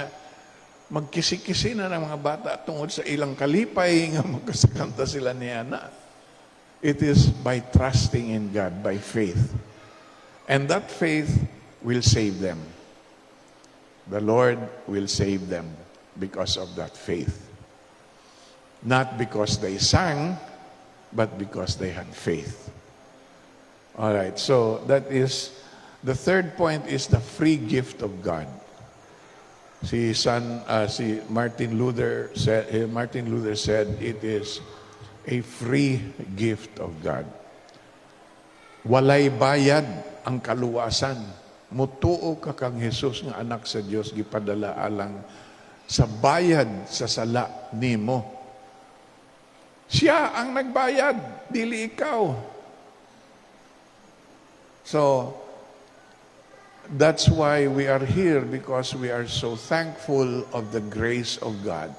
magkisi-kisi na ng mga bata tungod sa ilang kalipay nga magkasakanta sila ni Ana. It is by trusting in God, by faith. And that faith will save them. The Lord will save them because of that faith. Not because they sang, but because they had faith. All right, so that is, the third point is the free gift of God. Si Martin Luther said it is a free gift of God. Walay bayad ang kaluwasan. Mutuo ka kang Jesus nga anak sa Dios gipadala alang sa bayad sa sala nimo. Siya ang nagbayad, dili ikaw. So that's why we are here, because we are so thankful of the grace of God.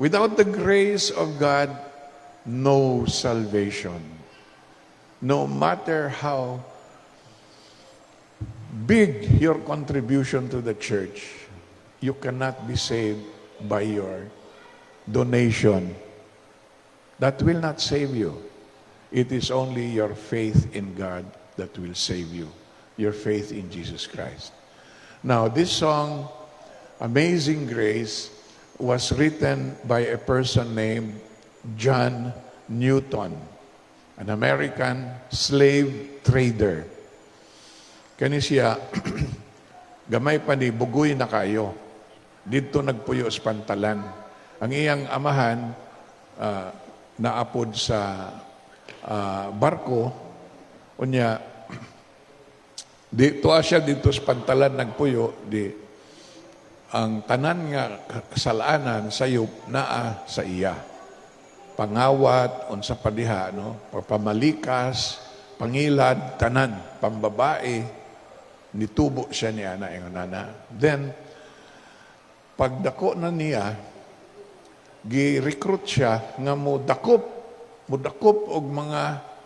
Without the grace of God, no salvation. No matter how big your contribution to the church, you cannot be saved by your donation. That will not save you. It is only your faith in God that will save you. Your faith in Jesus Christ. Now, this song, Amazing Grace, was written by a person named John Newton, an American slave trader. Kani siya, gamay pa ni bugoy na kayo. Dito nagpuyo sa pantalan. Ang iyang amahan, naapod sa barko, unya, dito siya dito sa pantalan nagpuyo, ang tanan nga kasalanan sayop naa sa iya. Pangawat, unsa pa diha, no? Pamalikas, pangilad, tanan, pambabae, nitubo siya niya na yung nana. Then, pagdako na niya, gi-recruit siya nga mo dakop og mga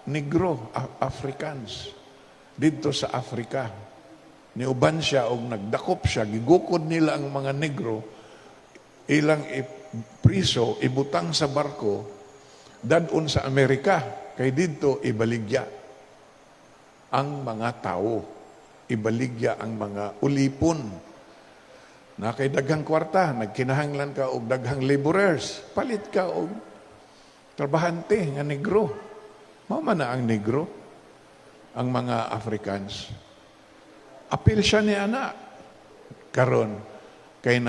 negro, Africans, dito sa Africa. Niuban siya og nagdakop siya, gigukod nila ang mga negro, ilang priso, ibutang sa barko, dadun sa Amerika, kay dito ibaligya ang mga tao, ibaligya ang mga ulipon. Na kay daghang kwarta, nagkinahanglan ka og daghang laborers, palit ka og trabahante nga negro. Mao man na ang negro, ang mga Africans. Apil siya ni ana karon kay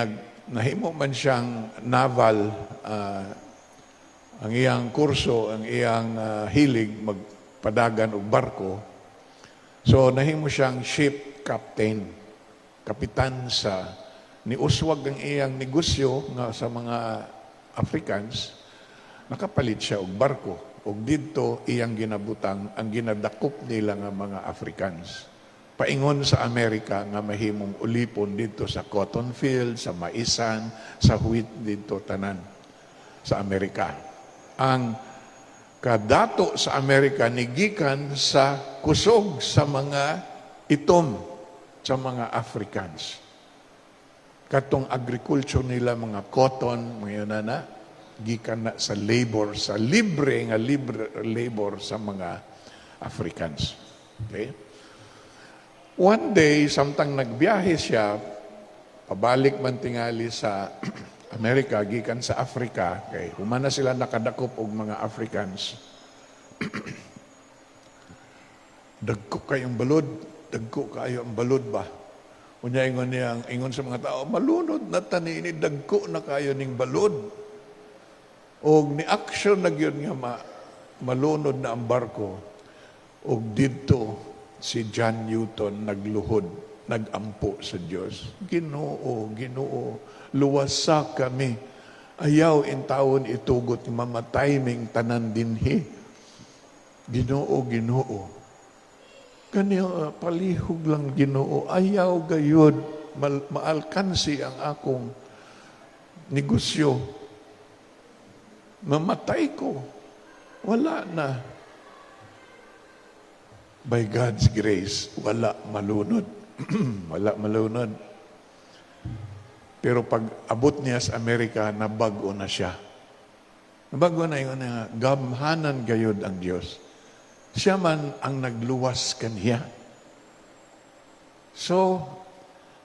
nahimo man siyang naval, ang iyang kurso, ang iyang hilig magpadagan og barko. So nahimo siyang ship captain, kapitan sa niuswag ang iyang negosyo nga sa mga Africans. Nakapalit siya og barko, og didto iyang ginabutang ang ginadakop nila nga mga Africans. Paingon sa Amerika nga mahimong ulipon dito sa cotton field, sa maisan, sa wheat dito tanan sa Amerika. Ang kadato sa Amerika nigikan sa kusog sa mga itom sa mga Africans. Katong agriculture nila, mga cotton, mga na gikan na sa labor, sa libre labor sa mga Africans. Okay? One day, samtang nagbiyahe siya, pabalik man tingali sa Amerika, gikan sa Africa, kay humana sila nakadakop og mga Africans. Dagko kayong balod, dagko kayo ang balod ba? Unya ingon sa mga tao, malunod na tanini, dagko na kayo ning balod. Og ni action na gyud nga malunod na ang barko. Og didto si John Newton nagluhod, nagampo sa Dios. Ginoo, Ginoo, luwasa kami. Ayaw in taon itugot mamatay ming tanan dinhi. Ginoo, Ginoo. Kaniya palihog lang Ginoo, ayaw gayud maalkansi ang akong negosyo. Mamatay ko. Wala na. By God's grace, wala malunod. Wala malunod. Pero pag abot niya sa Amerika, nabago na siya. Nabago na yun nga, gamhanan gayod ang Diyos. Siya man ang nagluwas kaniya. So,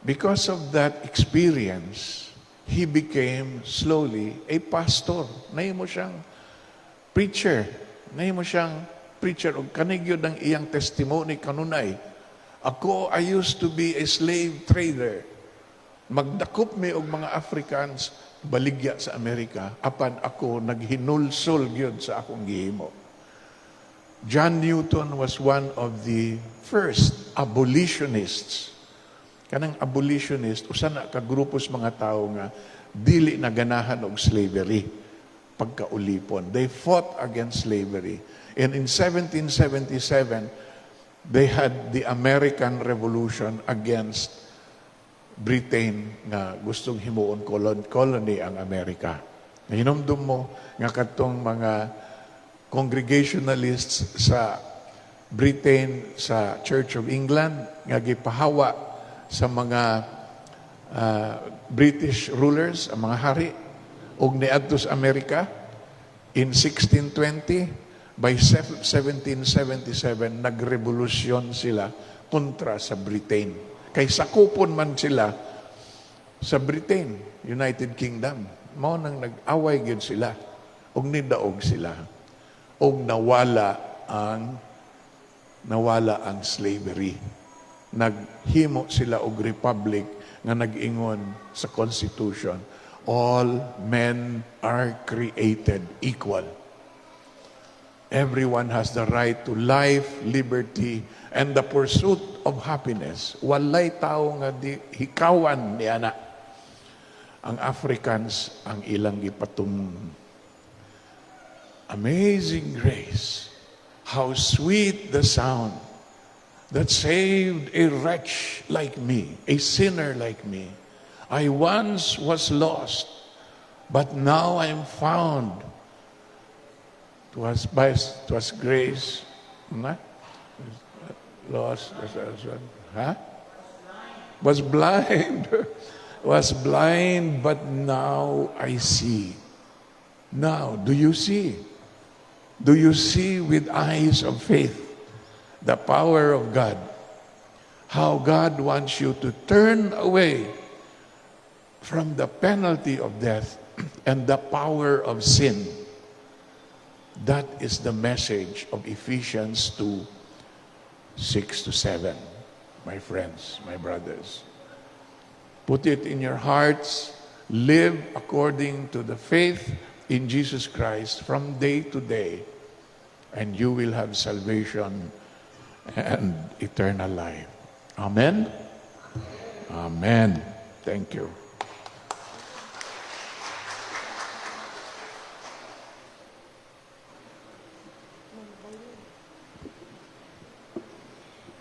because of that experience, he became slowly a pastor. Nahimo siyang preacher. Nahimo siyang preacher, og kanigyo ng iyang testimony kanunay. Ako, I used to be a slave trader. Magdakop mi og mga Africans, baligya sa Amerika, apan ako naghinulsol gyud sa akong gihimo. John Newton was one of the first abolitionists. Kanang abolitionist, usa na ka grupos mga tao nga dili na ganahan og slavery pagkaulipon. They fought against slavery. And in 1777, they had the American Revolution against Britain nga gustong himuon colony ang Amerika. Hinumdum mo nga katong mga congregationalists sa Britain, sa Church of England, nga gipahawa sa mga British rulers, ang mga hari, ug niadto sa Amerika in 1620, by 1777, nagrevolusyon sila kontra sa Britain. Kay sakupon man sila sa Britain, United Kingdom. Mao nang nag-away gyud sila ug nidaog sila. Ug nawala ang slavery. Naghimo sila og republic nga nag-ingon sa Constitution, all men are created equal. Everyone has the right to life, liberty, and the pursuit of happiness. Walay tao nga di hikawan niya na. Ang Africans ang ilang gipatung. Amazing grace, how sweet the sound that saved a wretch like me, a sinner like me. I once was lost, but now I am found. Twas grace. Lost, was blind. Was blind, but now I see. Now, do you see? Do you see with eyes of faith the power of God? How God wants you to turn away from the penalty of death and the power of sin. That is the message of Ephesians 2, 6 to 7, my friends, my brothers. Put it in your hearts, live according to the faith in Jesus Christ from day to day, and you will have salvation and eternal life. Amen? Amen. Thank you.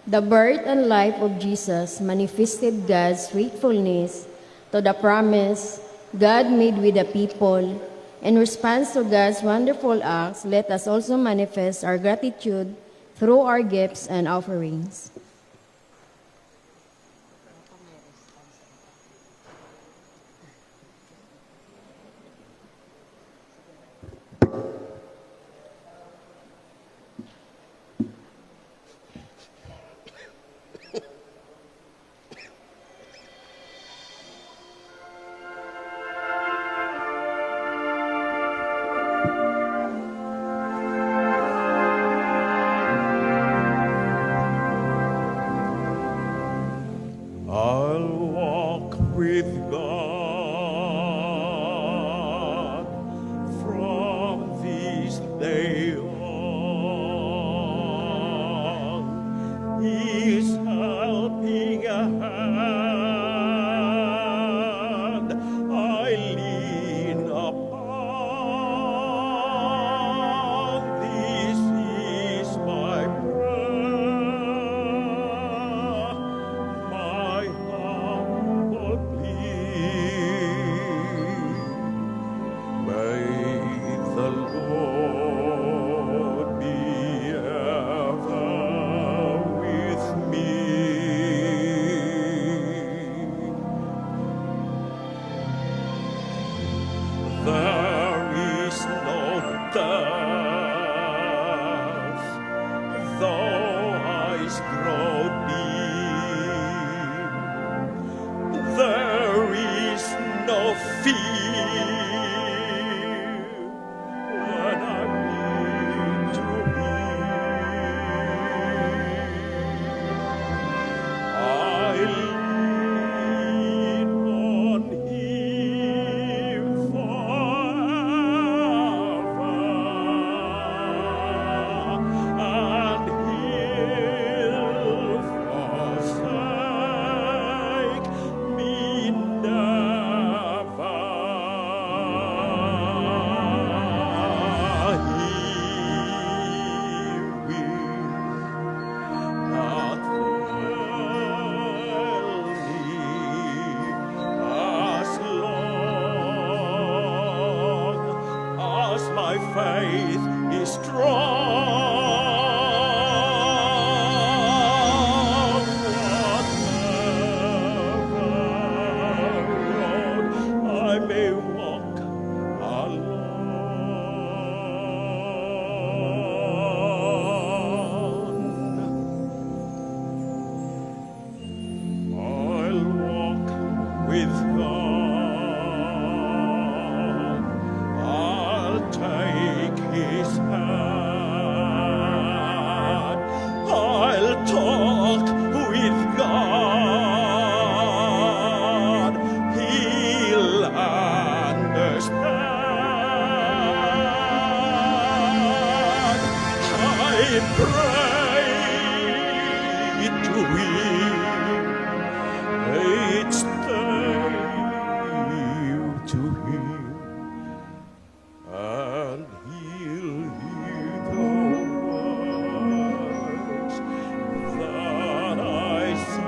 The birth and life of Jesus manifested God's faithfulness to the promise God made with the people. In response to God's wonderful acts, let us also manifest our gratitude through our gifts and offerings. pray to Him each day to Him, and He'll hear the words that I say.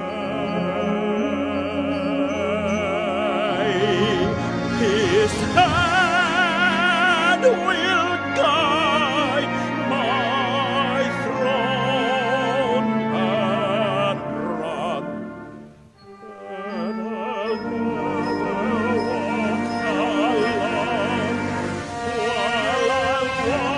His hand will guide my throne and run, and I'll never walk alone while I walk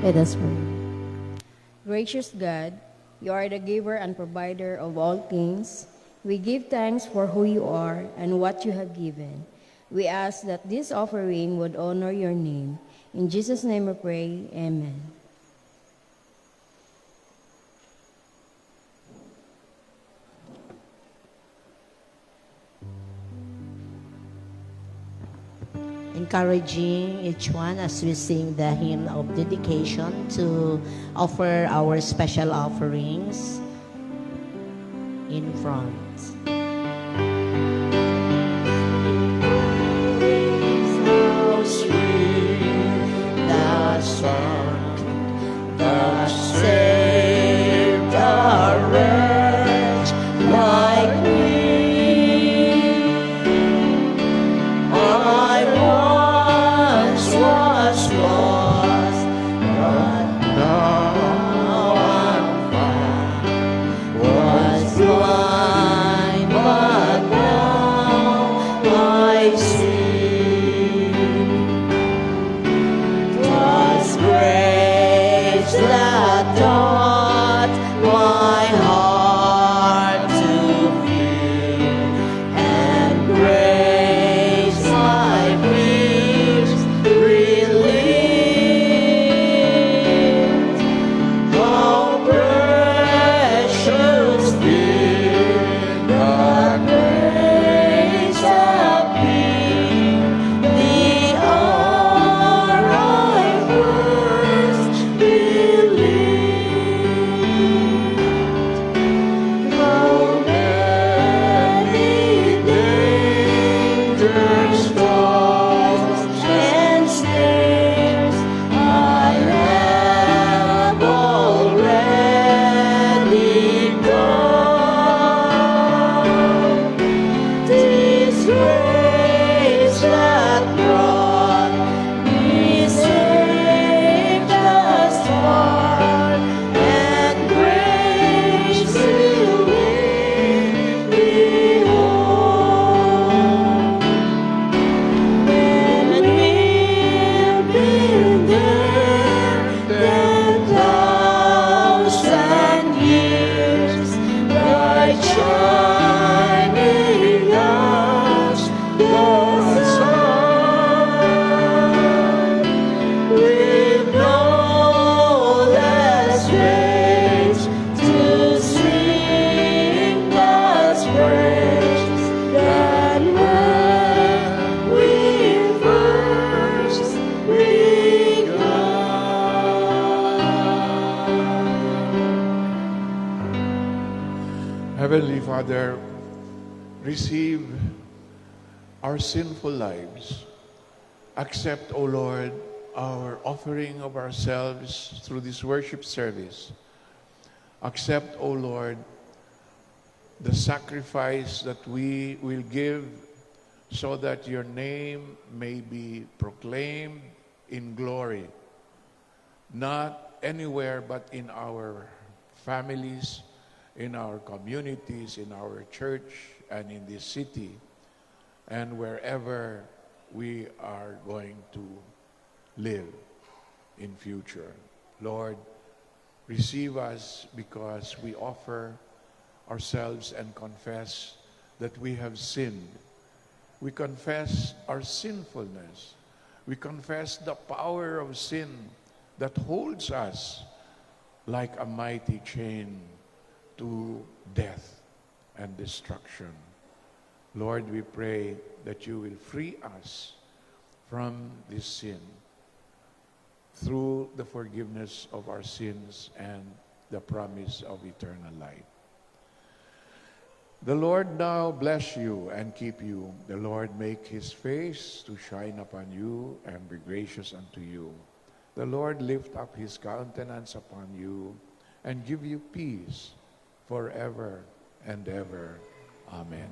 Let us pray. Gracious God, you are the giver and provider of all things. We give thanks for who you are and what you have given. We ask that this offering would honor your name. In Jesus' name we pray, amen. Encouraging each one as we sing the hymn of dedication to offer our special offerings in front. How sweet the sound that saved a wretch like me. I once was lost, but now I'm found. Was blind, but now I see. 'Twas grace that taught my heart to feel, and grace my fears relieved. How precious did the grace appear the hour I first believed. How many dangers, toils, and snares I have already gone. 'Tis grace that brought me safe thus far, and grace will lead me home. And we've been there 10,000 years, bright shining as the sun, with no less grace to sing God's praise than when we first begun. Heavenly Father, receive our sinful lives. Accept, O Lord, our offering of ourselves through this worship service. Accept, O Lord, the sacrifice that we will give so that your name may be proclaimed in glory, not anywhere but in our families, in our communities, in our church, and in this city, and wherever we are going to live in future. Lord, receive us because we offer ourselves and confess that we have sinned. We confess our sinfulness. We confess the power of sin that holds us like a mighty chain to death and destruction. Lord, we pray that you will free us from this sin through the forgiveness of our sins and the promise of eternal life. The Lord now bless you and keep you. The Lord make his face to shine upon you and be gracious unto you. The Lord lift up his countenance upon you and give you peace forever and ever. Amen.